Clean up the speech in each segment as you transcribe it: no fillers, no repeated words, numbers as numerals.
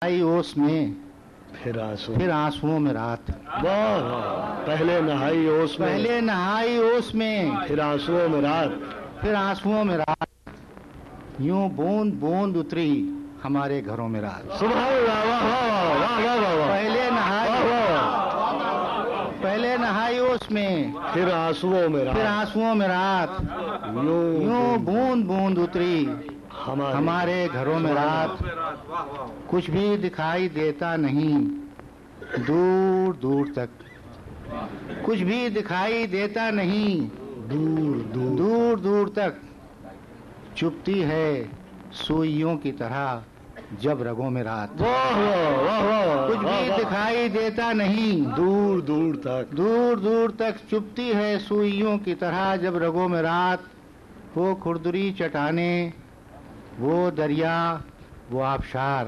आई ओस में फिर आंसुओं में रात। वाह वाह। पहले नहाई ओस में, पहले नहाई ओस में, फिर आंसुओं में रात, फिर आंसुओं में रात। यूं बूंद बूंद उतरी हमारे घरों में रात। सुभान अल्लाह। वाह वाह वाह वाह वाह वाह। पहले नहाई ओस में, फिर आंसुओं में रात, फिर आंसुओं में रात। यूं बूंद बूंद उतरी हमारे घरों में रात। कुछ भी दिखाई देता नहीं दूर दूर तक, कुछ भी दिखाई देता नहीं दूर दूर दूर दूर तक। चुपती है सुइयों की तरह जब रगों में रात। वाह वाह वाह। कुछ भी दिखाई देता नहीं दूर दूर तक, दूर दूर तक। चुपती है सुइयों की तरह जब रगों में रात। वो खुरदुरी चटाने, वो दरिया, वो आबशार,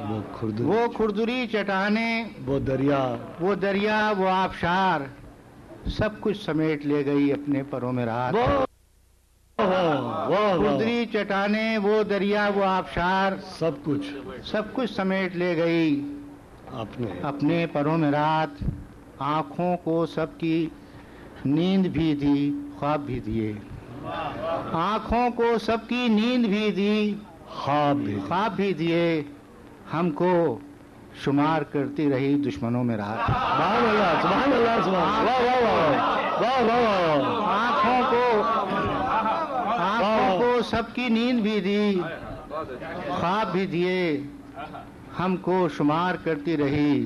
वो खुरदुरी चटाने, वो दरिया, वो आबशार, सब कुछ समेट ले गई अपने परों में रात। खुरदुरी चटाने, वो दरिया, वो आबशार, सब कुछ समेट ले गई अपने परों में रात। आंखों को सबकी नींद भी दी, ख्वाब भी दिए। आंखों को सबकी नींद भी दी, ख्वाब भी दिए। हमको शुमार करती रही दुश्मनों में रात। सुभान अल्लाह, सुभान अल्लाह, सुभान। वाह वाह वाह वाह वाह। आंखों को सबकी नींद भी दी, ख्वाब भी दिए। हमको शुमार करती रही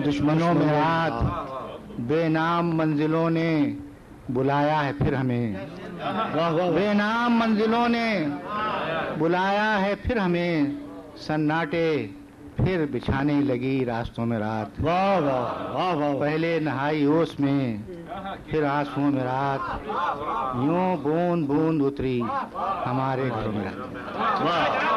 दुश्मनों में रात। बेनाम मंजिलों ने बुलाया है फिर हमें, बेनाम मंजिलों ने बुलाया है फिर हमें। सन्नाटे फिर बिछाने लगी रास्तों में रात। वाह वाह वाह वाह। पहले नहाई ओस में, फिर आंसुओं में रात। यूं बूंद बूंद उतरी हमारे घरों में रात। वाह।